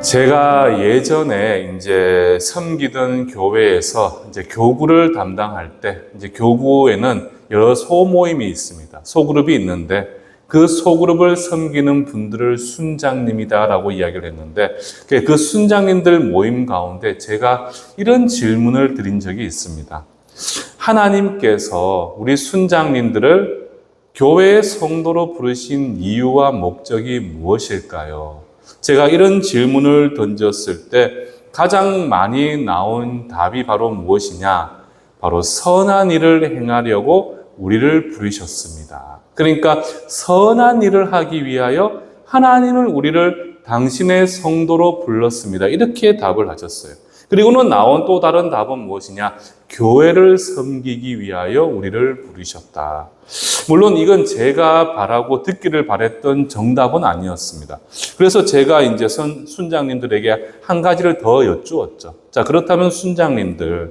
제가 예전에 이제 섬기던 교회에서 이제 교구를 담당할 때 이제 교구에는 여러 소모임이 있습니다. 소그룹이 있는데 그 소그룹을 섬기는 분들을 순장님이다라고 이야기를 했는데 그 순장님들 모임 가운데 제가 이런 질문을 드린 적이 있습니다. 하나님께서 우리 순장님들을 교회의 성도로 부르신 이유와 목적이 무엇일까요? 제가 이런 질문을 던졌을 때 가장 많이 나온 답이 바로 무엇이냐? 바로 선한 일을 행하려고 우리를 부르셨습니다. 그러니까 선한 일을 하기 위하여 하나님은 우리를 당신의 성도로 불렀습니다. 이렇게 답을 하셨어요. 그리고는 나온 또 다른 답은 무엇이냐? 교회를 섬기기 위하여 우리를 부르셨다. 물론 이건 제가 바라고 듣기를 바랬던 정답은 아니었습니다. 그래서 제가 이제 순장님들에게 한 가지를 더 여쭈었죠. 자, 그렇다면 순장님들이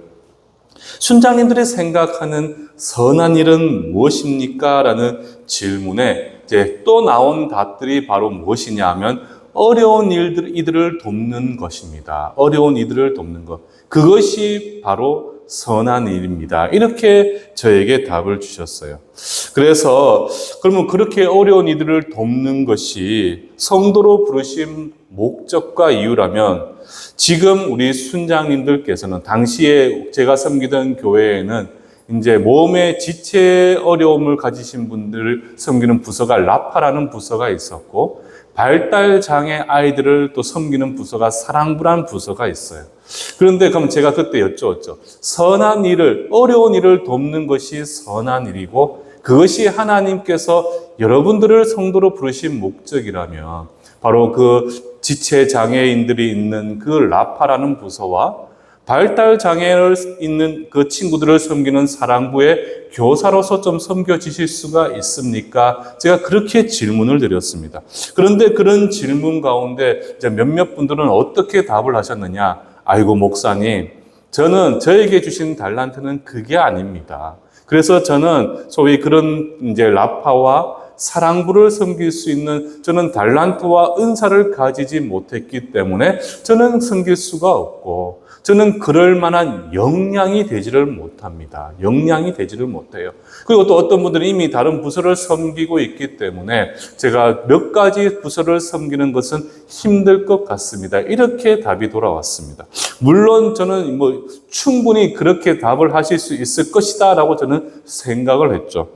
생각하는 선한 일은 무엇입니까? 라는 질문에 이제 또 나온 답들이 바로 무엇이냐 하면 어려운 이들을 돕는 것입니다. 어려운 이들을 돕는 것. 그것이 바로 선한 일입니다. 이렇게 저에게 답을 주셨어요. 그래서 그러면 그렇게 어려운 이들을 돕는 것이 성도로 부르신 목적과 이유라면 지금 우리 순장님들께서는 당시에 제가 섬기던 교회에는 이제 몸에 지체 어려움을 가지신 분들을 섬기는 부서가 라파라는 부서가 있었고 발달 장애 아이들을 또 섬기는 부서가 사랑부라는 부서가 있어요. 그런데 그럼 제가 그때 여쭈었죠. 선한 일을, 어려운 일을 돕는 것이 선한 일이고 그것이 하나님께서 여러분들을 성도로 부르신 목적이라면 바로 그 지체 장애인들이 있는 그 라파라는 부서와 발달 장애를 있는 그 친구들을 섬기는 사랑부의 교사로서 좀 섬겨주실 수가 있습니까? 제가 그렇게 질문을 드렸습니다. 그런데 그런 질문 가운데 이제 몇몇 분들은 어떻게 답을 하셨느냐? 아이고 목사님, 저에게 주신 달란트는 그게 아닙니다. 그래서 저는 소위 그런 이제 라파와 사랑부를 섬길 수 있는 저는 달란트와 은사를 가지지 못했기 때문에 저는 섬길 수가 없고 저는 그럴 만한 역량이 되지를 못합니다. 역량이 되지를 못해요. 그리고 또 어떤 분들은 이미 다른 부서를 섬기고 있기 때문에 제가 몇 가지 부서를 섬기는 것은 힘들 것 같습니다. 이렇게 답이 돌아왔습니다. 물론 저는 충분히 그렇게 답을 하실 수 있을 것이다 라고 저는 생각을 했죠.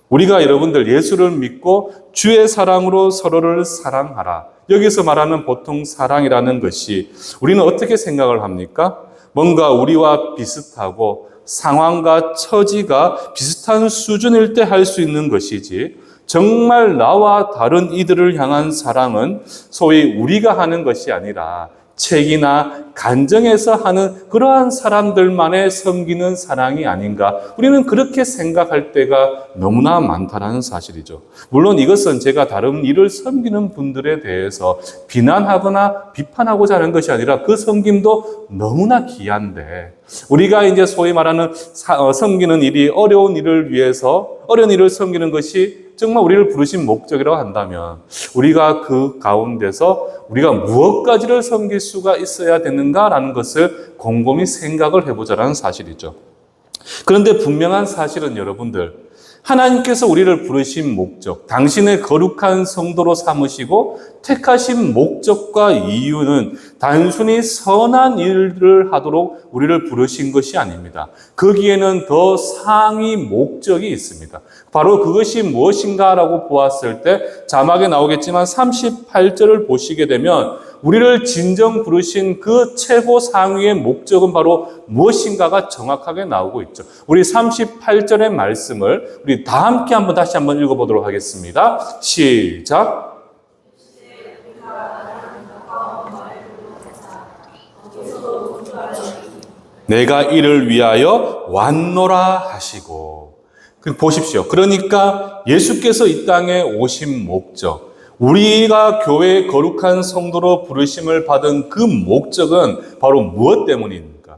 우리가 여러분들 예수를 믿고 주의 사랑으로 서로를 사랑하라. 여기서 말하는 보통 사랑이라는 것이 우리는 어떻게 생각을 합니까? 뭔가 우리와 비슷하고 상황과 처지가 비슷한 수준일 때 할 수 있는 것이지 정말 나와 다른 이들을 향한 사랑은 소위 우리가 하는 것이 아니라 책이나 간정에서 하는 그러한 사람들만의 섬기는 사랑이 아닌가. 우리는 그렇게 생각할 때가 너무나 많다는 사실이죠. 물론 이것은 제가 다른 일을 섬기는 분들에 대해서 비난하거나 비판하고자 하는 것이 아니라 그 섬김도 너무나 귀한데 우리가 이제 소위 말하는 섬기는 일이 어려운 일을 위해서 어려운 일을 섬기는 것이 정말 우리를 부르신 목적이라고 한다면 우리가 그 가운데서 우리가 무엇까지를 섬길 수가 있어야 되는가라는 것을 곰곰이 생각을 해보자라는 사실이죠. 그런데 분명한 사실은 여러분들 하나님께서 우리를 부르신 목적, 당신의 거룩한 성도로 삼으시고 택하신 목적과 이유는 단순히 선한 일을 하도록 우리를 부르신 것이 아닙니다. 거기에는 더 상위 목적이 있습니다. 바로 그것이 무엇인가라고 보았을 때 자막에 나오겠지만 38절을 보시게 되면 우리를 진정 부르신 그 최고 상위의 목적은 바로 무엇인가가 정확하게 나오고 있죠. 우리 38절의 말씀을 우리 다 함께 다시 한번 읽어보도록 하겠습니다. 시작. 내가 이를 위하여 왔노라 하시고. 보십시오. 그러니까 예수께서 이 땅에 오신 목적, 우리가 교회의 거룩한 성도로 부르심을 받은 그 목적은 바로 무엇 때문입니까?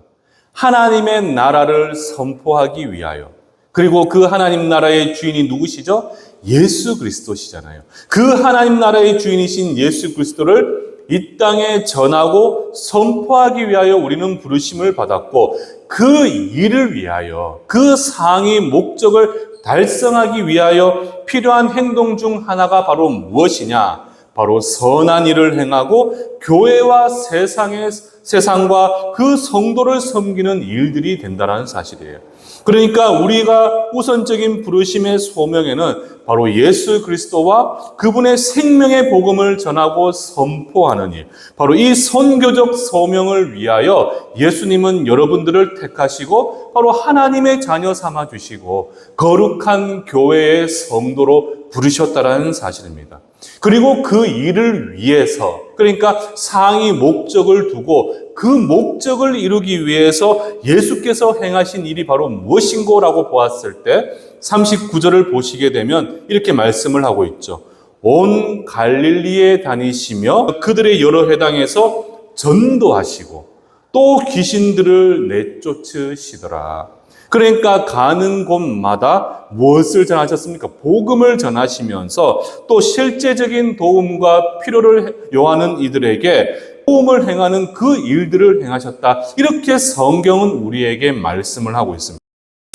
하나님의 나라를 선포하기 위하여. 그리고 그 하나님 나라의 주인이 누구시죠? 예수 그리스도시잖아요. 그 하나님 나라의 주인이신 예수 그리스도를 이 땅에 전하고 선포하기 위하여 우리는 부르심을 받았고, 그 일을 위하여, 그 상위 목적을 달성하기 위하여 필요한 행동 중 하나가 바로 무엇이냐? 바로 선한 일을 행하고 교회와 세상과 그 성도를 섬기는 일들이 된다는 사실이에요. 그러니까 우리가 우선적인 부르심의 소명에는 바로 예수 그리스도와 그분의 생명의 복음을 전하고 선포하는 일, 바로 이 선교적 소명을 위하여 예수님은 여러분들을 택하시고 바로 하나님의 자녀 삼아 주시고 거룩한 교회의 성도로 부르셨다는 사실입니다. 그리고 그 일을 위해서, 그러니까 상위 목적을 두고 그 목적을 이루기 위해서 예수께서 행하신 일이 바로 무엇인고라고 보았을 때 39절을 보시게 되면 이렇게 말씀을 하고 있죠. 온 갈릴리에 다니시며 그들의 여러 회당에서 전도하시고 또 귀신들을 내쫓으시더라. 그러니까 가는 곳마다 무엇을 전하셨습니까? 복음을 전하시면서 또 실제적인 도움과 필요를 요하는 이들에게 도움을 행하는 그 일들을 행하셨다. 이렇게 성경은 우리에게 말씀을 하고 있습니다.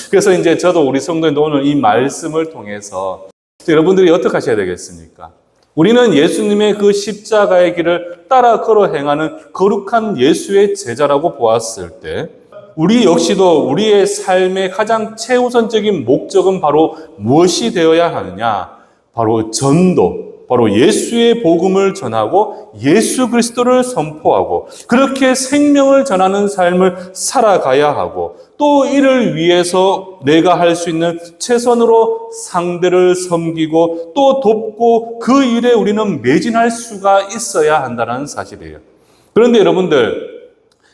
그래서 이제 저도 우리 성도님도 오늘 이 말씀을 통해서 여러분들이 어떻게 하셔야 되겠습니까? 우리는 예수님의 그 십자가의 길을 따라 걸어 행하는 거룩한 예수의 제자라고 보았을 때 우리 역시도 우리의 삶의 가장 최우선적인 목적은 바로 무엇이 되어야 하느냐? 바로 전도, 바로 예수의 복음을 전하고 예수 그리스도를 선포하고 그렇게 생명을 전하는 삶을 살아가야 하고 또 이를 위해서 내가 할 수 있는 최선으로 상대를 섬기고 또 돕고 그 일에 우리는 매진할 수가 있어야 한다는 사실이에요. 그런데 여러분들,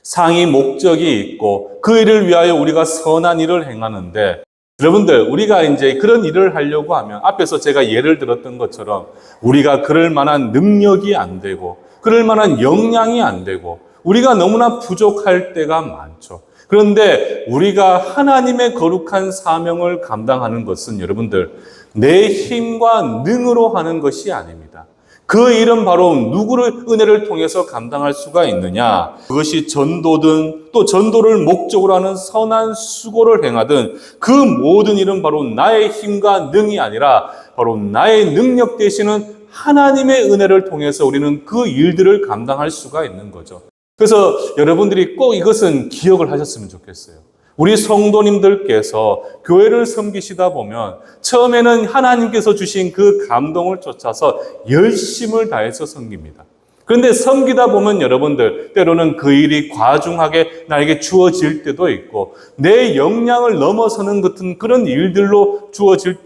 상위 목적이 있고 그 일을 위하여 우리가 선한 일을 행하는데 여러분들, 우리가 이제 그런 일을 하려고 하면 앞에서 제가 예를 들었던 것처럼 우리가 그럴 만한 능력이 안 되고 그럴 만한 역량이 안 되고 우리가 너무나 부족할 때가 많죠. 그런데 우리가 하나님의 거룩한 사명을 감당하는 것은 여러분들 내 힘과 능으로 하는 것이 아닙니다. 그 일은 바로 누구를 은혜를 통해서 감당할 수가 있느냐? 그것이 전도든 또 전도를 목적으로 하는 선한 수고를 행하든 그 모든 일은 바로 나의 힘과 능이 아니라 바로 나의 능력 되시는 하나님의 은혜를 통해서 우리는 그 일들을 감당할 수가 있는 거죠. 그래서 여러분들이 꼭 이것은 기억을 하셨으면 좋겠어요. 우리 성도님들께서 교회를 섬기시다 보면 처음에는 하나님께서 주신 그 감동을 쫓아서 열심을 다해서 섬깁니다. 그런데 섬기다 보면 여러분들 때로는 그 일이 과중하게 나에게 주어질 때도 있고 내 역량을 넘어서는 같은 그런 일들로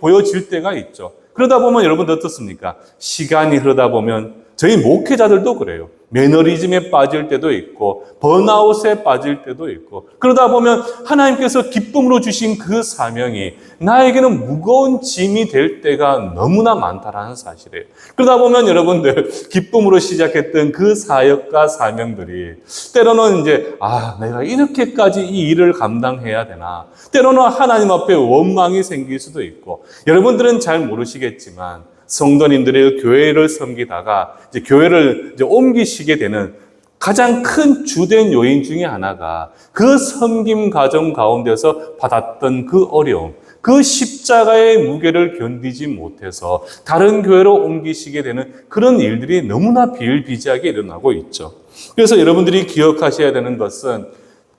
보여질 때가 있죠. 그러다 보면 여러분들 어떻습니까? 시간이 흐르다 보면 저희 목회자들도 그래요. 매너리즘에 빠질 때도 있고 번아웃에 빠질 때도 있고 그러다 보면 하나님께서 기쁨으로 주신 그 사명이 나에게는 무거운 짐이 될 때가 너무나 많다라는 사실이에요. 그러다 보면 여러분들 기쁨으로 시작했던 그 사역과 사명들이 때로는 이제 내가 이렇게까지 이 일을 감당해야 되나, 때로는 하나님 앞에 원망이 생길 수도 있고 여러분들은 잘 모르시겠지만 성도님들의 교회를 섬기다가 이제 교회를 옮기시게 되는 가장 큰 주된 요인 중에 하나가 그 섬김 과정 가운데서 받았던 그 어려움, 그 십자가의 무게를 견디지 못해서 다른 교회로 옮기시게 되는 그런 일들이 너무나 비일비재하게 일어나고 있죠. 그래서 여러분들이 기억하셔야 되는 것은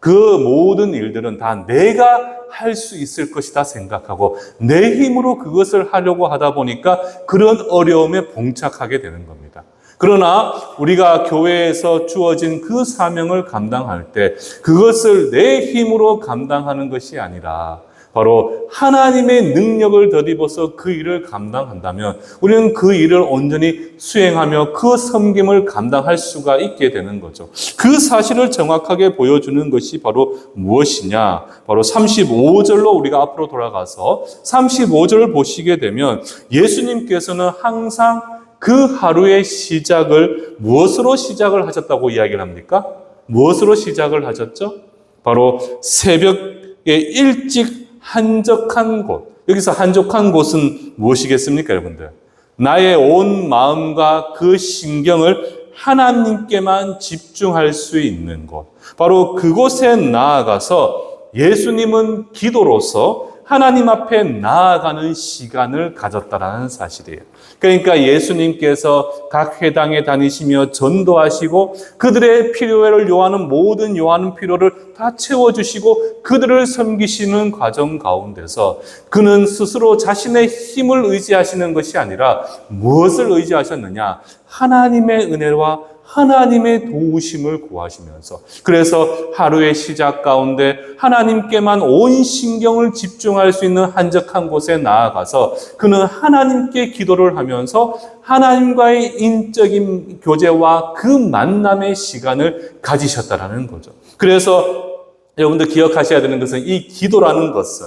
그 모든 일들은 다 내가 할 수 있을 것이다 생각하고 내 힘으로 그것을 하려고 하다 보니까 그런 어려움에 봉착하게 되는 겁니다. 그러나 우리가 교회에서 주어진 그 사명을 감당할 때 그것을 내 힘으로 감당하는 것이 아니라 바로 하나님의 능력을 덧입어서 그 일을 감당한다면 우리는 그 일을 온전히 수행하며 그 섬김을 감당할 수가 있게 되는 거죠. 그 사실을 정확하게 보여주는 것이 바로 무엇이냐? 바로 35절로 우리가 앞으로 돌아가서 35절을 보시게 되면 예수님께서는 항상 그 하루의 시작을 무엇으로 시작을 하셨다고 이야기를 합니까? 무엇으로 시작을 하셨죠? 바로 새벽에 일찍 한적한 곳. 여기서 한적한 곳은 무엇이겠습니까, 여러분들? 나의 온 마음과 그 신경을 하나님께만 집중할 수 있는 곳, 바로 그곳에 나아가서 예수님은 기도로서 하나님 앞에 나아가는 시간을 가졌다라는 사실이에요. 그러니까 예수님께서 각 회당에 다니시며 전도하시고 그들의 필요를 요하는 모든 요하는 필요를 다 채워주시고 그들을 섬기시는 과정 가운데서 그는 스스로 자신의 힘을 의지하시는 것이 아니라 무엇을 의지하셨느냐? 하나님의 은혜와 하나님의 도우심을 구하시면서, 그래서 하루의 시작 가운데 하나님께만 온 신경을 집중할 수 있는 한적한 곳에 나아가서 그는 하나님께 기도를 하면서 하나님과의 인적인 교제와 그 만남의 시간을 가지셨다라는 거죠. 그래서 여러분들 기억하셔야 되는 것은 이 기도라는 것은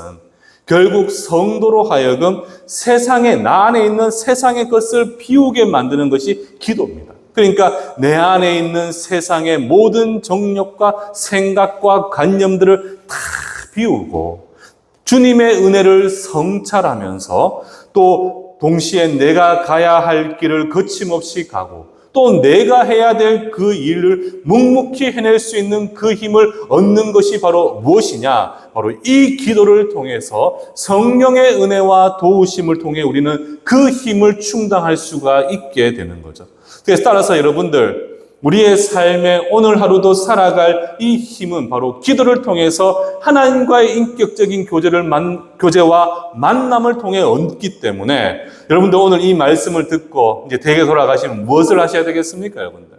결국 성도로 하여금 세상에, 나 안에 있는 세상의 것을 비우게 만드는 것이 기도입니다. 그러니까 내 안에 있는 세상의 모든 정욕과 생각과 관념들을 다 비우고 주님의 은혜를 성찰하면서 또 동시에 내가 가야 할 길을 거침없이 가고 또 내가 해야 될 그 일을 묵묵히 해낼 수 있는 그 힘을 얻는 것이 바로 무엇이냐? 바로 이 기도를 통해서 성령의 은혜와 도우심을 통해 우리는 그 힘을 충당할 수가 있게 되는 거죠. 그래서 따라서 여러분들, 우리의 삶에 오늘 하루도 살아갈 이 힘은 바로 기도를 통해서 하나님과의 인격적인 교제와 만남을 통해 얻기 때문에 여러분들 오늘 이 말씀을 듣고 이제 댁에 돌아가시면 무엇을 하셔야 되겠습니까, 여러분들?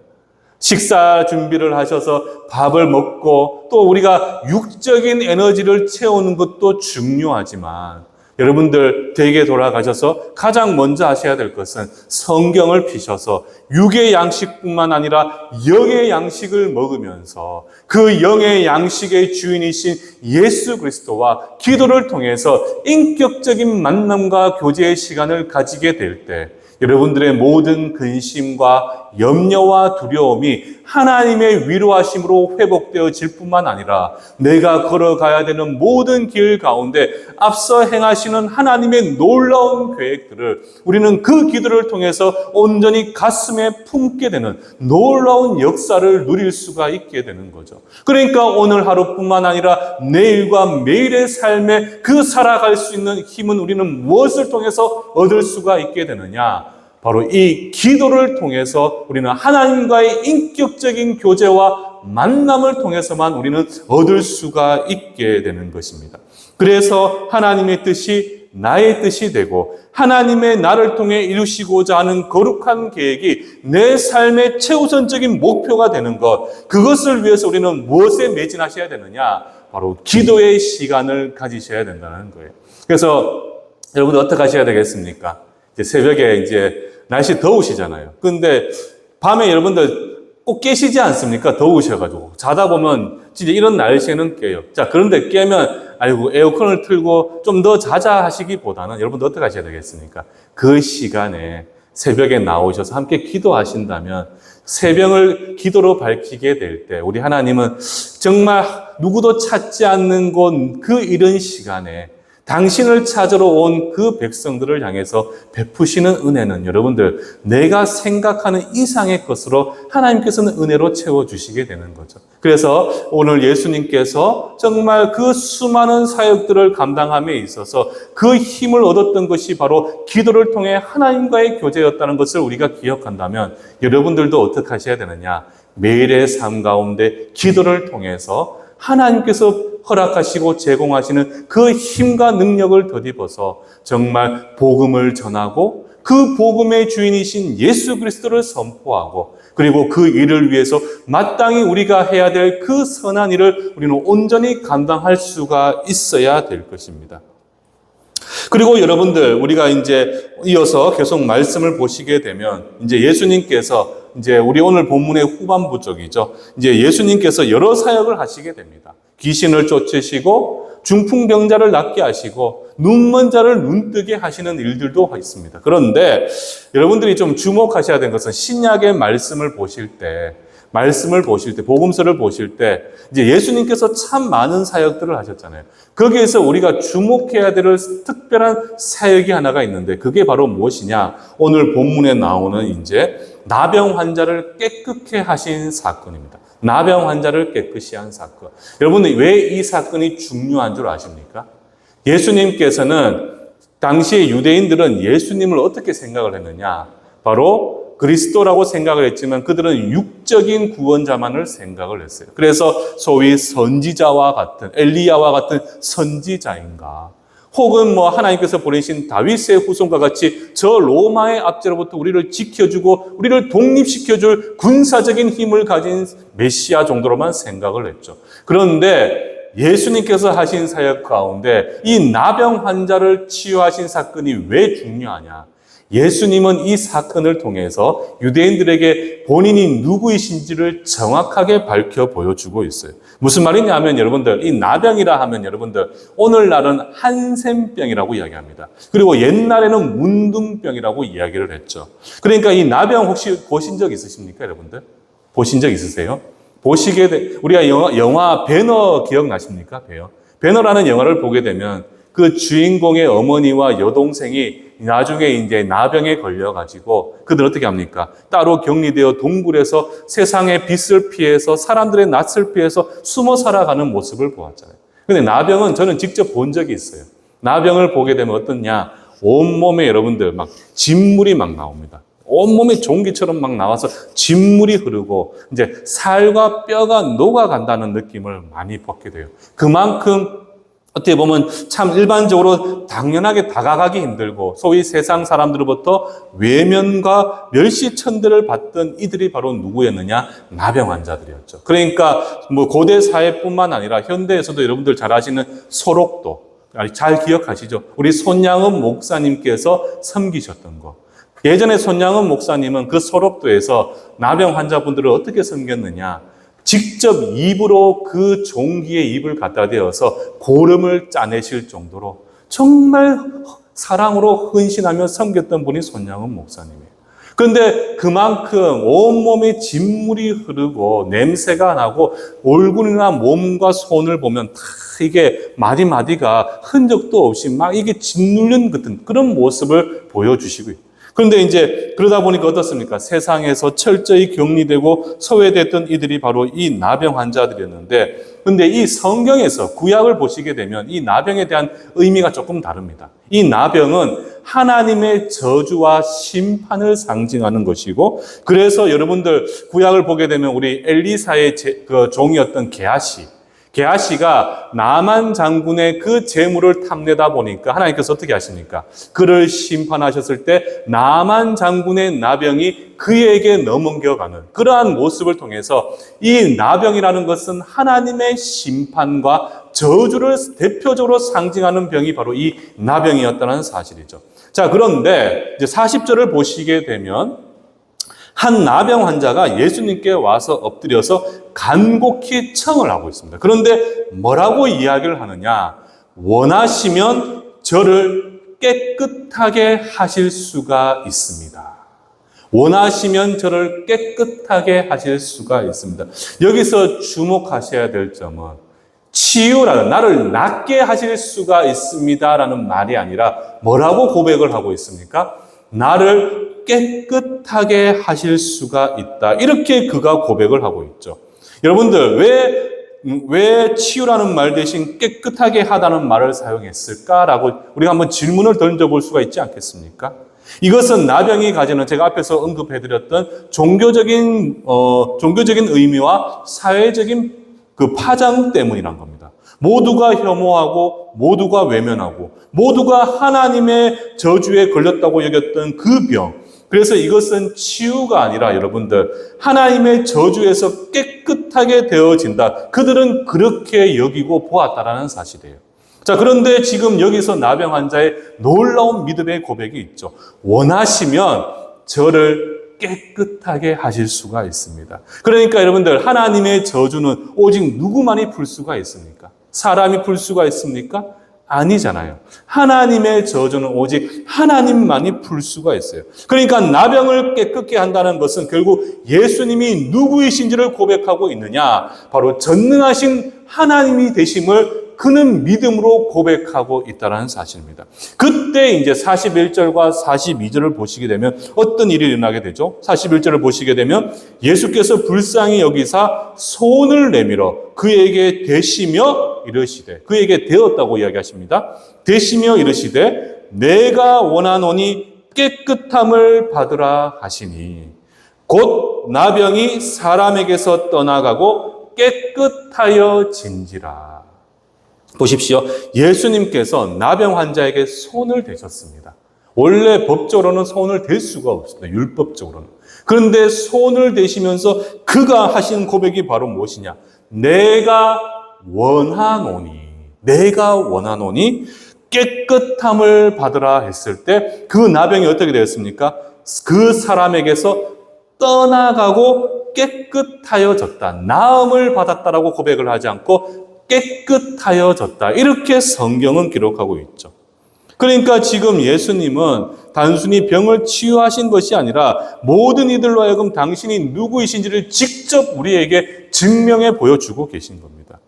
식사 준비를 하셔서 밥을 먹고 또 우리가 육적인 에너지를 채우는 것도 중요하지만 여러분들 댁에 돌아가셔서 가장 먼저 하셔야 될 것은 성경을 피셔서 육의 양식뿐만 아니라 영의 양식을 먹으면서 그 영의 양식의 주인이신 예수 그리스도와 기도를 통해서 인격적인 만남과 교제의 시간을 가지게 될 때 여러분들의 모든 근심과 염려와 두려움이 하나님의 위로하심으로 회복되어질 뿐만 아니라 내가 걸어가야 되는 모든 길 가운데 앞서 행하시는 하나님의 놀라운 계획들을 우리는 그 기도를 통해서 온전히 가슴에 품게 되는 놀라운 역사를 누릴 수가 있게 되는 거죠. 그러니까 오늘 하루뿐만 아니라 내일과 매일의 삶에 그 살아갈 수 있는 힘은 우리는 무엇을 통해서 얻을 수가 있게 되느냐? 바로 이 기도를 통해서 우리는 하나님과의 인격적인 교제와 만남을 통해서만 우리는 얻을 수가 있게 되는 것입니다. 그래서 하나님의 뜻이 나의 뜻이 되고 하나님의 나를 통해 이루시고자 하는 거룩한 계획이 내 삶의 최우선적인 목표가 되는 것, 그것을 위해서 우리는 무엇에 매진하셔야 되느냐? 바로 기도의 시간을 가지셔야 된다는 거예요. 그래서 여러분들 어떻게 하셔야 되겠습니까? 이제 새벽에 이제 날씨 더우시잖아요. 근데 밤에 여러분들 꼭 깨시지 않습니까? 더우셔가지고. 자다 보면 진짜 이런 날씨에는 깨요. 자, 그런데 깨면 아이고 에어컨을 틀고 좀 더 자자 하시기보다는 여러분들 어떻게 하셔야 되겠습니까? 그 시간에 새벽에 나오셔서 함께 기도하신다면 새벽을 기도로 밝히게 될 때 우리 하나님은 정말 누구도 찾지 않는 곳 그 이른 시간에 당신을 찾으러 온 그 백성들을 향해서 베푸시는 은혜는 여러분들 내가 생각하는 이상의 것으로 하나님께서는 은혜로 채워주시게 되는 거죠. 그래서 오늘 예수님께서 정말 그 수많은 사역들을 감당함에 있어서 그 힘을 얻었던 것이 바로 기도를 통해 하나님과의 교제였다는 것을 우리가 기억한다면 여러분들도 어떻게 하셔야 되느냐? 매일의 삶 가운데 기도를 통해서 하나님께서 허락하시고 제공하시는 그 힘과 능력을 덧입어서 정말 복음을 전하고 그 복음의 주인이신 예수 그리스도를 선포하고 그리고 그 일을 위해서 마땅히 우리가 해야 될 그 선한 일을 우리는 온전히 감당할 수가 있어야 될 것입니다. 그리고 여러분들 우리가 이제 이어서 계속 말씀을 보시게 되면 이제 예수님께서 이제 우리 오늘 본문의 후반부 쪽이죠. 이제 예수님께서 여러 사역을 하시게 됩니다. 귀신을 쫓으시고 중풍병자를 낫게 하시고 눈먼 자를 눈뜨게 하시는 일들도 있습니다. 그런데 여러분들이 좀 주목하셔야 되는 것은 신약의 말씀을 보실 때 말씀을 보실 때, 복음서를 보실 때 이제 예수님께서 참 많은 사역들을 하셨잖아요. 거기에서 우리가 주목해야 될 특별한 사역이 하나가 있는데 그게 바로 무엇이냐? 오늘 본문에 나오는 이제 나병 환자를 깨끗게 하신 사건입니다. 나병 환자를 깨끗이 한 사건. 여러분, 왜 이 사건이 중요한 줄 아십니까? 예수님께서는 당시에 유대인들은 예수님을 어떻게 생각을 했느냐? 바로 그리스도라고 생각을 했지만 그들은 육적인 구원자만을 생각을 했어요. 그래서 소위 선지자와 같은, 엘리야와 같은 선지자인가? 혹은 하나님께서 보내신 다윗의 후손과 같이 저 로마의 압제로부터 우리를 지켜주고 우리를 독립시켜줄 군사적인 힘을 가진 메시아 정도로만 생각을 했죠. 그런데 예수님께서 하신 사역 가운데 이 나병 환자를 치유하신 사건이 왜 중요하냐? 예수님은 이 사건을 통해서 유대인들에게 본인이 누구이신지를 정확하게 밝혀 보여주고 있어요. 무슨 말이냐 하면 여러분들, 이 나병이라 하면 여러분들, 오늘날은 한센병이라고 이야기합니다. 그리고 옛날에는 문둥병이라고 이야기를 했죠. 그러니까 이 나병 혹시 보신 적 있으십니까, 여러분들? 보신 적 있으세요? 우리가 영화 배너 기억나십니까? 배너라는 영화를 보게 되면 그 주인공의 어머니와 여동생이 나중에 이제 나병에 걸려가지고 그들 어떻게 합니까? 따로 격리되어 동굴에서 세상의 빛을 피해서 사람들의 낯을 피해서 숨어 살아가는 모습을 보았잖아요. 근데 나병은 저는 직접 본 적이 있어요. 나병을 보게 되면 어떻냐? 온몸에 여러분들 막 진물이 막 나옵니다. 온몸에 종기처럼 막 나와서 진물이 흐르고 이제 살과 뼈가 녹아간다는 느낌을 많이 받게 돼요. 그만큼 어떻게 보면 참 일반적으로 당연하게 다가가기 힘들고 소위 세상 사람들로부터 외면과 멸시천대를 받던 이들이 바로 누구였느냐? 나병 환자들이었죠. 그러니까 고대 사회뿐만 아니라 현대에서도 여러분들 잘 아시는 소록도, 잘 기억하시죠? 우리 손양은 목사님께서 섬기셨던 거. 예전에 손양은 목사님은 그 소록도에서 나병 환자분들을 어떻게 섬겼느냐? 직접 입으로 그 종기에 입을 갖다 대어서 고름을 짜내실 정도로 정말 사랑으로 헌신하며 섬겼던 분이 손양은 목사님이에요. 그런데 그만큼 온몸에 진물이 흐르고 냄새가 나고 얼굴이나 몸과 손을 보면 다 이게 마디마디가 흔적도 없이 막 이게 짓눌린 같은 그런 모습을 보여주시고 있어요. 그런데 이제 그러다 보니까 어떻습니까? 세상에서 철저히 격리되고 소외됐던 이들이 바로 이 나병 환자들이었는데, 근데 이 성경에서 구약을 보시게 되면 이 나병에 대한 의미가 조금 다릅니다. 이 나병은 하나님의 저주와 심판을 상징하는 것이고, 그래서 여러분들 구약을 보게 되면 우리 엘리사의 그 종이었던 게하시가 나만 장군의 그 재물을 탐내다 보니까 하나님께서 어떻게 하십니까? 그를 심판하셨을 때 나만 장군의 나병이 그에게 넘겨가는 그러한 모습을 통해서 이 나병이라는 것은 하나님의 심판과 저주를 대표적으로 상징하는 병이 바로 이 나병이었다는 사실이죠. 자, 그런데 이제 40절을 보시게 되면 한 나병 환자가 예수님께 와서 엎드려서 간곡히 청을 하고 있습니다. 그런데 뭐라고 이야기를 하느냐? 원하시면 저를 깨끗하게 하실 수가 있습니다. 원하시면 저를 깨끗하게 하실 수가 있습니다. 여기서 주목하셔야 될 점은 치유라는, 나를 낫게 하실 수가 있습니다라는 말이 아니라 뭐라고 고백을 하고 있습니까? 나를 깨끗하게 하실 수가 있다. 이렇게 그가 고백을 하고 있죠. 여러분들, 왜 치유라는 말 대신 깨끗하게 하다는 말을 사용했을까라고 우리가 한번 질문을 던져볼 수가 있지 않겠습니까? 이것은 나병이 가지는 제가 앞에서 언급해드렸던 종교적인 의미와 사회적인 그 파장 때문이란 겁니다. 모두가 혐오하고 모두가 외면하고 모두가 하나님의 저주에 걸렸다고 여겼던 그 병. 그래서 이것은 치유가 아니라 여러분들 하나님의 저주에서 깨끗하게 되어진다. 그들은 그렇게 여기고 보았다라는 사실이에요. 자, 그런데 지금 여기서 나병 환자의 놀라운 믿음의 고백이 있죠. 원하시면 저를 깨끗하게 하실 수가 있습니다. 그러니까 여러분들 하나님의 저주는 오직 누구만이 풀 수가 있습니까? 사람이 풀 수가 있습니까? 아니잖아요. 하나님의 저주는 오직 하나님만이 풀 수가 있어요. 그러니까 나병을 깨끗게 한다는 것은 결국 예수님이 누구이신지를 고백하고 있느냐? 바로 전능하신 하나님이 되심을 그는 믿음으로 고백하고 있다는 사실입니다. 그때 이제 41절과 42절을 보시게 되면 어떤 일이 일어나게 되죠? 41절을 보시게 되면 예수께서 불쌍히 여기사 손을 내밀어 그에게 대시며 이르시되, 그에게 되었다고 이야기하십니다. 대시며 이르시되 내가 원하노니 깨끗함을 받으라 하시니 곧 나병이 사람에게서 떠나가고 깨끗하여 진지라. 보십시오. 예수님께서 나병 환자에게 손을 대셨습니다. 원래 법적으로는 손을 댈 수가 없습니다. 율법적으로는. 그런데 손을 대시면서 그가 하신 고백이 바로 무엇이냐? 내가 원하노니 깨끗함을 받으라 했을 때 그 나병이 어떻게 되었습니까? 그 사람에게서 떠나가고 깨끗하여졌다. 나음을 받았다라고 고백을 하지 않고 깨끗하여졌다. 이렇게 성경은 기록하고 있죠. 그러니까 지금 예수님은 단순히 병을 치유하신 것이 아니라 모든 이들로 하여금 당신이 누구이신지를 직접 우리에게 증명해 보여주고 계신 겁니다.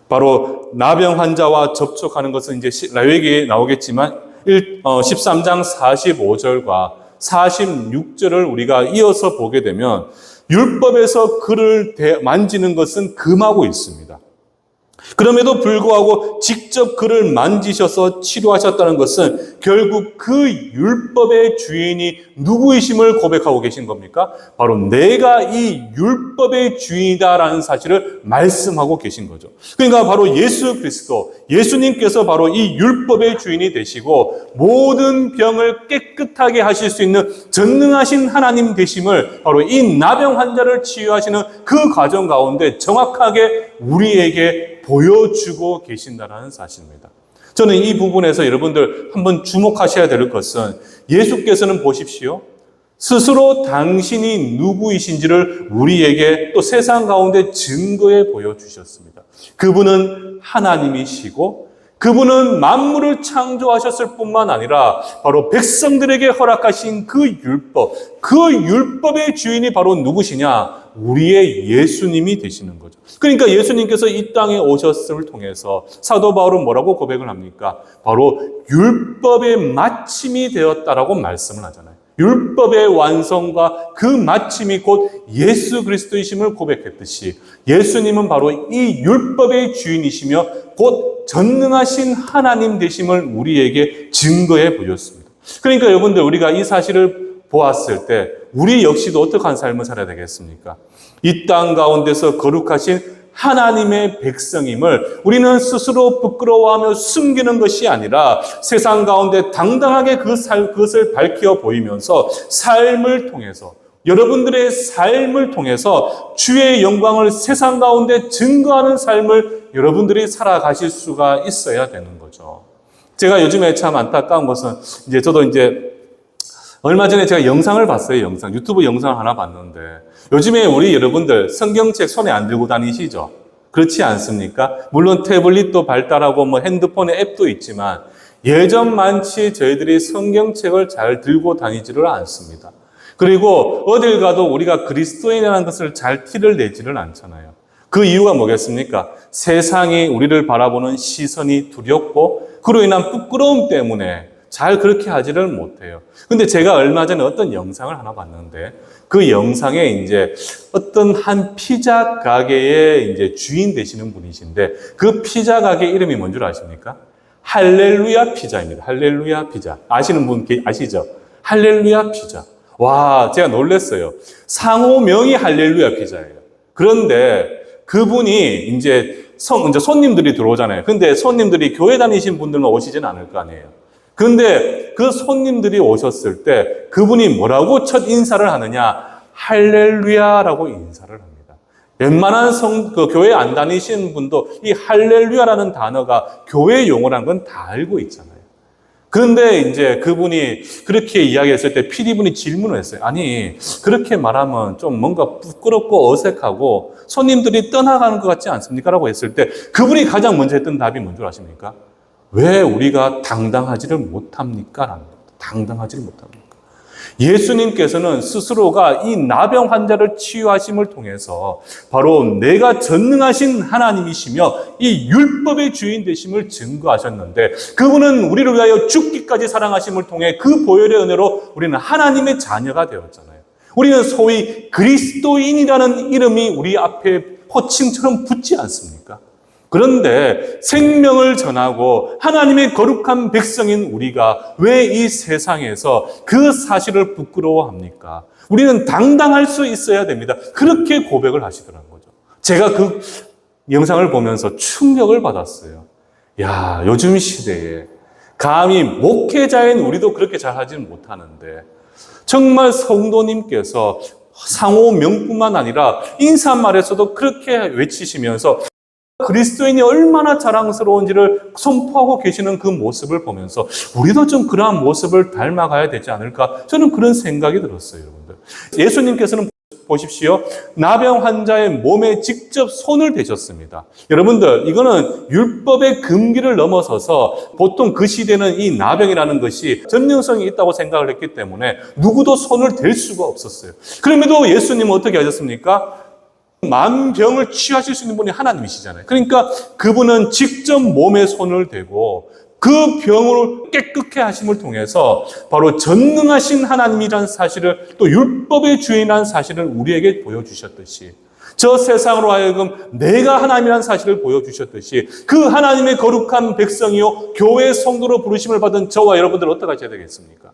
바로 나병 환자와 접촉하는 것은 이제 레위기에 나오겠지만 13장 45절과 46절을 우리가 이어서 보게 되면 율법에서 그를 만지는 것은 금하고 있습니다. 그럼에도 불구하고 직접 그를 만지셔서 치료하셨다는 것은 결국 그 율법의 주인이 누구이심을 고백하고 계신 겁니까? 바로 내가 이 율법의 주인이다라는 사실을 말씀하고 계신 거죠. 그러니까 바로 예수 그리스도, 예수님께서 바로 이 율법의 주인이 되시고 모든 병을 깨끗하게 하실 수 있는 전능하신 하나님 되심을 바로 이 나병 환자를 치유하시는 그 과정 가운데 정확하게 우리에게 보여주고 계신다는 사실입니다. 저는 이 부분에서 여러분들 한번 주목하셔야 될 것은 예수께서는 보십시오. 스스로 당신이 누구이신지를 우리에게 또 세상 가운데 증거해 보여주셨습니다. 그분은 하나님이시고 그분은 만물을 창조하셨을 뿐만 아니라 바로 백성들에게 허락하신 그 율법의 주인이 바로 누구시냐? 우리의 예수님이 되시는 거죠. 그러니까 예수님께서 이 땅에 오셨음을 통해서 사도 바울은 뭐라고 고백을 합니까? 바로 율법의 마침이 되었다라고 말씀을 하잖아요. 율법의 완성과 그 마침이 곧 예수 그리스도이심을 고백했듯이 예수님은 바로 이 율법의 주인이시며 곧 전능하신 하나님 되심을 우리에게 증거해 보였습니다. 그러니까 여러분들 우리가 이 사실을 보았을 때 우리 역시도 어떠한 삶을 살아야 되겠습니까? 이 땅 가운데서 거룩하신 하나님의 백성임을 우리는 스스로 부끄러워하며 숨기는 것이 아니라 세상 가운데 당당하게 그것을 밝혀 보이면서 삶을 통해서 여러분들의 삶을 통해서 주의 영광을 세상 가운데 증거하는 삶을 여러분들이 살아가실 수가 있어야 되는 거죠. 제가 요즘에 참 안타까운 것은 저도 얼마 전에 제가 영상을 봤어요. 유튜브 영상을 하나 봤는데 요즘에 우리 여러분들 성경책 손에 안 들고 다니시죠? 그렇지 않습니까? 물론 태블릿도 발달하고 핸드폰에 앱도 있지만 예전만치 저희들이 성경책을 잘 들고 다니지를 않습니다. 그리고 어딜 가도 우리가 그리스도인이라는 것을 잘 티를 내지를 않잖아요. 그 이유가 뭐겠습니까? 세상이 우리를 바라보는 시선이 두렵고 그로 인한 부끄러움 때문에 잘 그렇게 하지를 못해요. 근데 제가 얼마 전에 어떤 영상을 하나 봤는데 그 영상에 어떤 한 피자 가게의 주인 되시는 분이신데 그 피자 가게 이름이 뭔 줄 아십니까? 할렐루야 피자입니다. 할렐루야 피자. 아시는 분 아시죠? 할렐루야 피자. 와, 제가 놀랐어요. 상호명이 할렐루야 피자예요. 그런데 그분이 손님들이 들어오잖아요. 근데 손님들이 교회 다니신 분들은 오시진 않을 거 아니에요. 그런데 그 손님들이 오셨을 때 그분이 뭐라고 첫 인사를 하느냐? 할렐루야라고 인사를 합니다. 웬만한 교회 안 다니시는 분도 이 할렐루야라는 단어가 교회 용어라는 건 다 알고 있잖아요. 그런데 그분이 그렇게 이야기했을 때 PD분이 질문을 했어요. 아니, 그렇게 말하면 좀 뭔가 부끄럽고 어색하고 손님들이 떠나가는 것 같지 않습니까? 라고 했을 때 그분이 가장 먼저 했던 답이 뭔 줄 아십니까? 왜 우리가 당당하지를 못합니까? 라는 겁니다. 당당하지를 못합니까? 예수님께서는 스스로가 이 나병 환자를 치유하심을 통해서 바로 내가 전능하신 하나님이시며 이 율법의 주인 되심을 증거하셨는데, 그분은 우리를 위하여 죽기까지 사랑하심을 통해 그 보혈의 은혜로 우리는 하나님의 자녀가 되었잖아요. 우리는 소위 그리스도인이라는 이름이 우리 앞에 호칭처럼 붙지 않습니까? 그런데 생명을 전하고 하나님의 거룩한 백성인 우리가 왜 이 세상에서 그 사실을 부끄러워합니까? 우리는 당당할 수 있어야 됩니다. 그렇게 고백을 하시더라는 거죠. 제가 그 영상을 보면서 충격을 받았어요. 야, 요즘 시대에 감히 목회자인 우리도 그렇게 잘하지는 못하는데 정말 성도님께서 상호명뿐만 아니라 인사말에서도 그렇게 외치시면서 그리스도인이 얼마나 자랑스러운지를 선포하고 계시는 그 모습을 보면서 우리도 좀 그러한 모습을 닮아가야 되지 않을까, 저는 그런 생각이 들었어요. 여러분들, 예수님께서는 보십시오, 나병 환자의 몸에 직접 손을 대셨습니다. 여러분들, 이거는 율법의 금기를 넘어서서 보통 그 시대는 이 나병이라는 것이 전능성이 있다고 생각을 했기 때문에 누구도 손을 댈 수가 없었어요. 그럼에도 예수님은 어떻게 하셨습니까? 만병을 치유하실 수 있는 분이 하나님이시잖아요. 그러니까 그분은 직접 몸에 손을 대고 그 병을 깨끗게 하심을 통해서 바로 전능하신 하나님이라는 사실을, 또 율법의 주인이라는 사실을 우리에게 보여주셨듯이, 저 세상으로 하여금 내가 하나님이라는 사실을 보여주셨듯이 그 하나님의 거룩한 백성이요 교회의 성도로 부르심을 받은 저와 여러분들 어떻게 하셔야 되겠습니까?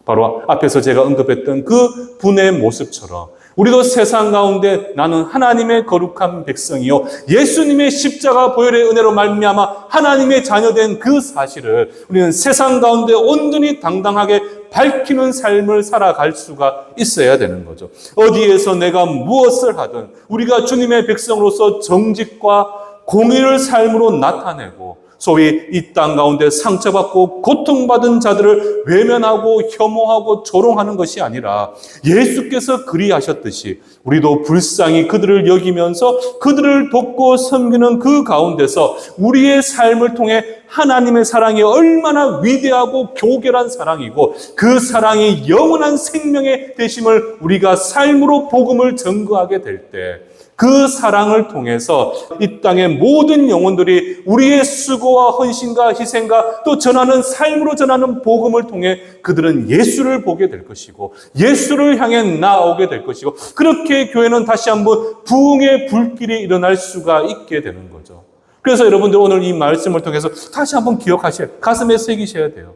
바로 앞에서 제가 언급했던 그 분의 모습처럼 우리도 세상 가운데 나는 하나님의 거룩한 백성이요 예수님의 십자가 보혈의 은혜로 말미암아 하나님의 자녀된 그 사실을 우리는 세상 가운데 온전히 당당하게 밝히는 삶을 살아갈 수가 있어야 되는 거죠. 어디에서 내가 무엇을 하든 우리가 주님의 백성으로서 정직과 공의를 삶으로 나타내고 소위 이 땅 가운데 상처받고 고통받은 자들을 외면하고 혐오하고 조롱하는 것이 아니라 예수께서 그리하셨듯이 우리도 불쌍히 그들을 여기면서 그들을 돕고 섬기는 그 가운데서 우리의 삶을 통해 하나님의 사랑이 얼마나 위대하고 교결한 사랑이고 그 사랑이 영원한 생명의 되심을 우리가 삶으로 복음을 전거하게 될 때 그 사랑을 통해서 이 땅의 모든 영혼들이 우리의 수고와 헌신과 희생과 또 전하는 삶으로 전하는 복음을 통해 그들은 예수를 보게 될 것이고 예수를 향해 나아오게 될 것이고 그렇게 교회는 다시 한번 부흥의 불길이 일어날 수가 있게 되는 거죠. 그래서 여러분들 오늘 이 말씀을 통해서 다시 한번 기억하셔야, 가슴에 새기셔야 돼요.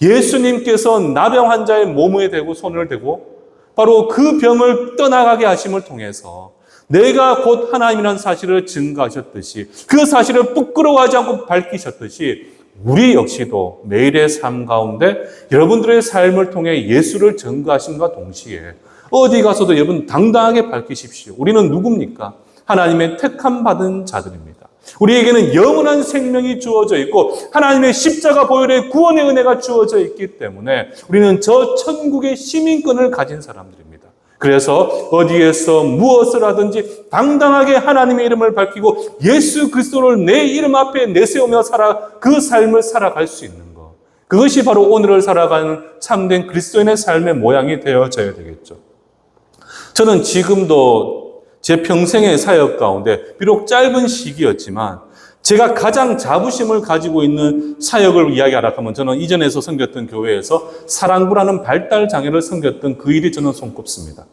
예수님께서 나병 환자의 몸에 대고 손을 대고 바로 그 병을 떠나가게 하심을 통해서 내가 곧 하나님이라는 사실을 증거하셨듯이 그 사실을 부끄러워하지 않고 밝히셨듯이 우리 역시도 매일의 삶 가운데 여러분들의 삶을 통해 예수를 증거하심과 동시에 어디 가서도 여러분 당당하게 밝히십시오. 우리는 누굽니까? 하나님의 택함 받은 자들입니다. 우리에게는 영원한 생명이 주어져 있고 하나님의 십자가 보혈의 구원의 은혜가 주어져 있기 때문에 우리는 저 천국의 시민권을 가진 사람들입니다. 그래서 어디에서 무엇을 하든지 당당하게 하나님의 이름을 밝히고 예수 그리스도를 내 이름 앞에 내세우며 그 삶을 살아갈 수 있는 것. 그것이 바로 오늘을 살아가는 참된 그리스도인의 삶의 모양이 되어져야 되겠죠. 저는 지금도 제 평생의 사역 가운데 비록 짧은 시기였지만 제가 가장 자부심을 가지고 있는 사역을 이야기하라 하면 저는 이전에서 섬겼던 교회에서 사랑부라는 발달 장애를 섬겼던 그 일이 저는 손꼽습니다.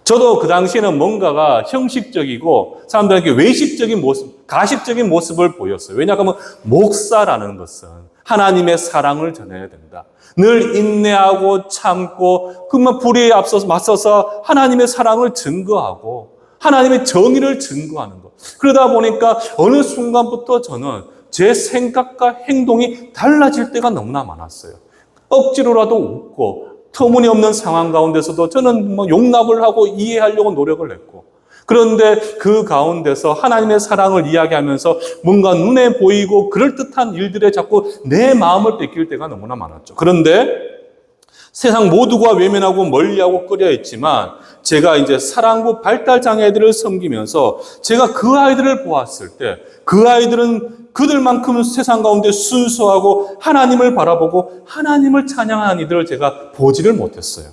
저도 그 당시에는 뭔가가 형식적이고 사람들에게 외식적인 모습, 가식적인 모습을 보였어요. 왜냐하면 목사라는 것은 하나님의 사랑을 전해야 된다. 늘 인내하고 참고 그만 불의에 앞서서 맞서서 하나님의 사랑을 증거하고 하나님의 정의를 증거하는 것. 그러다 보니까 어느 순간부터 저는 제 생각과 행동이 달라질 때가 너무나 많았어요. 억지로라도 웃고 터무니없는 상황 가운데서도 저는 용납을 하고 이해하려고 노력을 했고 그런데 그 가운데서 하나님의 사랑을 이야기하면서 뭔가 눈에 보이고 그럴듯한 일들에 자꾸 내 마음을 뺏길 때가 너무나 많았죠. 그런데 세상 모두가 외면하고 멀리하고 꺼려했지만 제가 이제 사랑부 발달장애 애들을 섬기면서 제가 그 아이들을 보았을 때 그 아이들은 그들만큼 세상 가운데 순수하고 하나님을 바라보고 하나님을 찬양하는 이들을 제가 보지를 못했어요.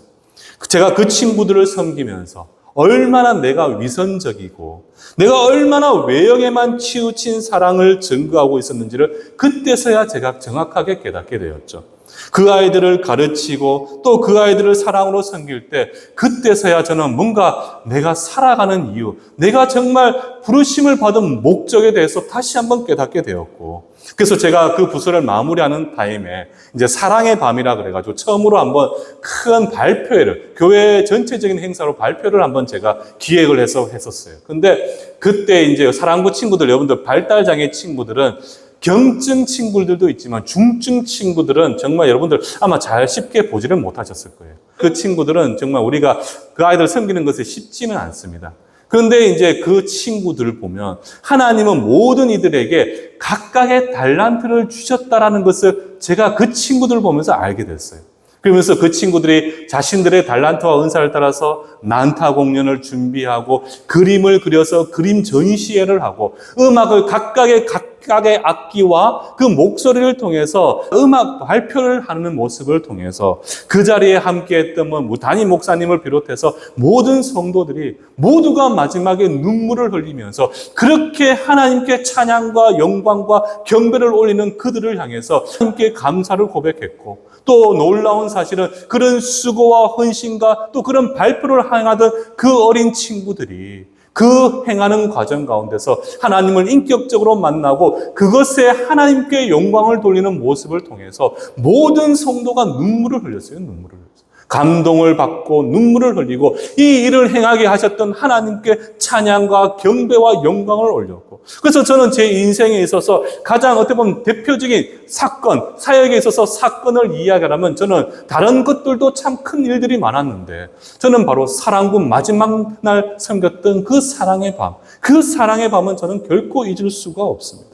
제가 그 친구들을 섬기면서 얼마나 내가 위선적이고 내가 얼마나 외형에만 치우친 사랑을 증거하고 있었는지를 그때서야 제가 정확하게 깨닫게 되었죠. 그 아이들을 가르치고 또 그 아이들을 사랑으로 섬길 때 그때서야 저는 뭔가 내가 살아가는 이유, 내가 정말 부르심을 받은 목적에 대해서 다시 한번 깨닫게 되었고, 그래서 제가 그 부서를 마무리하는 타임에 이제 사랑의 밤이라 그래가지고 처음으로 한번 큰 발표회를, 교회 전체적인 행사로 발표를 한번 제가 기획을 해서 했었어요. 근데 그때 이제 사랑부 친구들, 여러분들 발달장애 친구들은 경증 친구들도 있지만 중증 친구들은 정말 여러분들 아마 잘 쉽게 보지를 못하셨을 거예요. 그 친구들은 정말 우리가 그 아이들 섬기는 것이 쉽지는 않습니다. 그런데 이제 그 친구들을 보면 하나님은 모든 이들에게 각각의 달란트를 주셨다라는 것을 제가 그 친구들을 보면서 알게 됐어요. 그러면서 그 친구들이 자신들의 달란트와 은사를 따라서 난타 공연을 준비하고 그림을 그려서 그림 전시회를 하고 음악을 각각의 악기와 그 목소리를 통해서 음악 발표를 하는 모습을 통해서 그 자리에 함께했던 담임 목사님을 비롯해서 모든 성도들이 모두가 마지막에 눈물을 흘리면서 그렇게 하나님께 찬양과 영광과 경배를 올리는 그들을 향해서 하나님께 감사를 고백했고, 또 놀라운 사실은 그런 수고와 헌신과 또 그런 발표를 행하던 그 어린 친구들이 그 행하는 과정 가운데서 하나님을 인격적으로 만나고 그것에 하나님께 영광을 돌리는 모습을 통해서 모든 성도가 눈물을 흘렸어요. 눈물을 흘렸어요. 감동을 받고 눈물을 흘리고 이 일을 행하게 하셨던 하나님께 찬양과 경배와 영광을 올렸고, 그래서 저는 제 인생에 있어서 가장 어떻게 보면 대표적인 사건, 사역에 있어서 사건을 이야기하면 저는 다른 것들도 참 큰 일들이 많았는데 저는 바로 사랑부 마지막 날 섬겼던 그 사랑의 밤, 그 사랑의 밤은 저는 결코 잊을 수가 없습니다.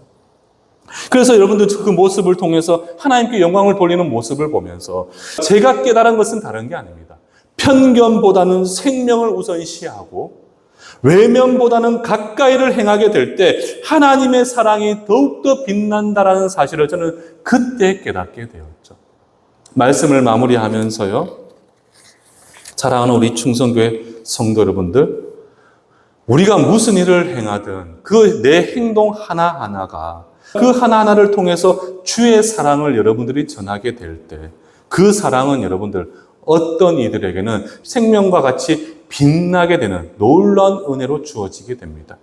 그래서 여러분들 그 모습을 통해서 하나님께 영광을 돌리는 모습을 보면서 제가 깨달은 것은 다른 게 아닙니다. 편견보다는 생명을 우선시하고 외면보다는 가까이를 행하게 될 때 하나님의 사랑이 더욱더 빛난다라는 사실을 저는 그때 깨닫게 되었죠. 말씀을 마무리하면서요, 사랑하는 우리 충성교회 성도 여러분들, 우리가 무슨 일을 행하든 그 내 행동 하나하나가 그 하나하나를 통해서 주의 사랑을 여러분들이 전하게 될 때 그 사랑은 여러분들 어떤 이들에게는 생명과 같이 빛나게 되는 놀라운 은혜로 주어지게 됩니다.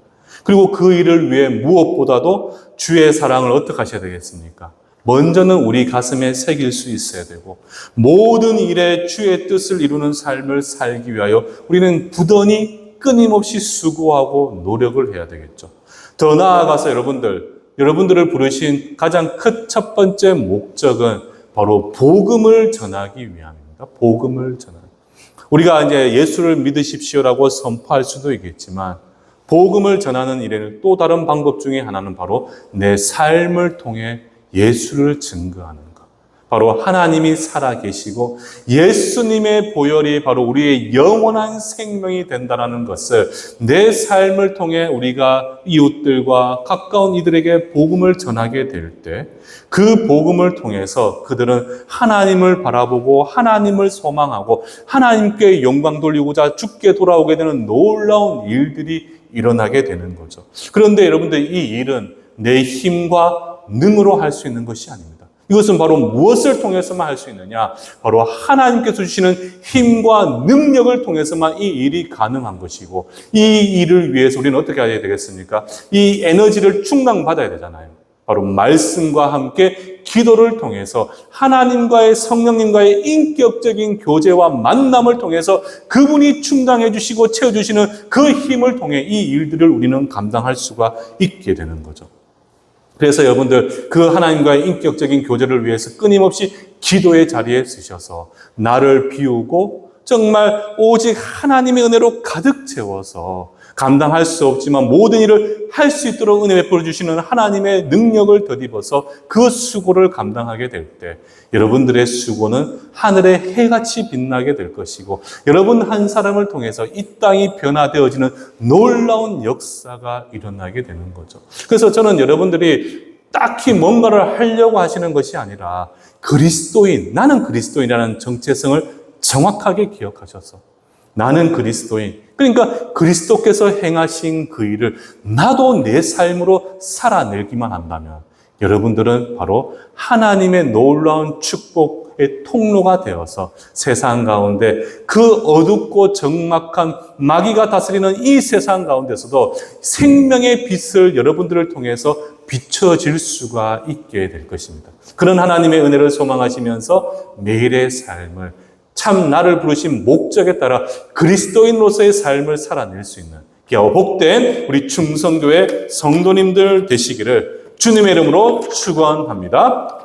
그리고 그 일을 위해 무엇보다도 주의 사랑을 어떻게 하셔야 되겠습니까? 먼저는 우리 가슴에 새길 수 있어야 되고 모든 일에 주의 뜻을 이루는 삶을 살기 위하여 우리는 부단히 끊임없이 수고하고 노력을 해야 되겠죠. 더 나아가서 여러분들을 부르신 가장 큰 첫 번째 목적은 바로 복음을 전하기 위함입니다. 복음을 전하기. 우리가 이제 예수를 믿으십시오라고 선포할 수도 있겠지만 복음을 전하는 일에는 또 다른 방법 중에 하나는 바로 내 삶을 통해 예수를 증거하는 것. 바로 하나님이 살아계시고 예수님의 보혈이 바로 우리의 영원한 생명이 된다는 것을 내 삶을 통해 우리가 이웃들과 가까운 이들에게 복음을 전하게 될 때 그 복음을 통해서 그들은 하나님을 바라보고 하나님을 소망하고 하나님께 영광 돌리고자 주께 돌아오게 되는 놀라운 일들이 일어나게 되는 거죠. 그런데 여러분들, 이 일은 내 힘과 능으로 할 수 있는 것이 아닙니다. 이것은 바로 무엇을 통해서만 할 수 있느냐? 바로 하나님께서 주시는 힘과 능력을 통해서만 이 일이 가능한 것이고, 이 일을 위해서 우리는 어떻게 해야 되겠습니까? 이 에너지를 충당받아야 되잖아요. 바로 말씀과 함께 기도를 통해서 하나님과의 성령님과의 인격적인 교제와 만남을 통해서 그분이 충당해 주시고 채워주시는 그 힘을 통해 이 일들을 우리는 감당할 수가 있게 되는 거죠. 그래서 여러분들, 그 하나님과의 인격적인 교제를 위해서 끊임없이 기도의 자리에 쓰셔서 나를 비우고 정말 오직 하나님의 은혜로 가득 채워서 감당할 수 없지만 모든 일을 할 수 있도록 은혜 베풀어 주시는 하나님의 능력을 덧입어서 그 수고를 감당하게 될 때 여러분들의 수고는 하늘의 해같이 빛나게 될 것이고 여러분 한 사람을 통해서 이 땅이 변화되어지는 놀라운 역사가 일어나게 되는 거죠. 그래서 저는 여러분들이 딱히 뭔가를 하려고 하시는 것이 아니라 그리스도인, 나는 그리스도인이라는 정체성을 정확하게 기억하셔서 나는 그리스도인, 그러니까 그리스도께서 행하신 그 일을 나도 내 삶으로 살아내기만 한다면 여러분들은 바로 하나님의 놀라운 축복의 통로가 되어서 세상 가운데 그 어둡고 적막한 마귀가 다스리는 이 세상 가운데서도 생명의 빛을 여러분들을 통해서 비춰질 수가 있게 될 것입니다. 그런 하나님의 은혜를 소망하시면서 매일의 삶을 참 나를 부르신 목적에 따라 그리스도인으로서의 삶을 살아낼 수 있는 귀하고 복된 우리 충성교회 성도님들 되시기를 주님의 이름으로 축원합니다.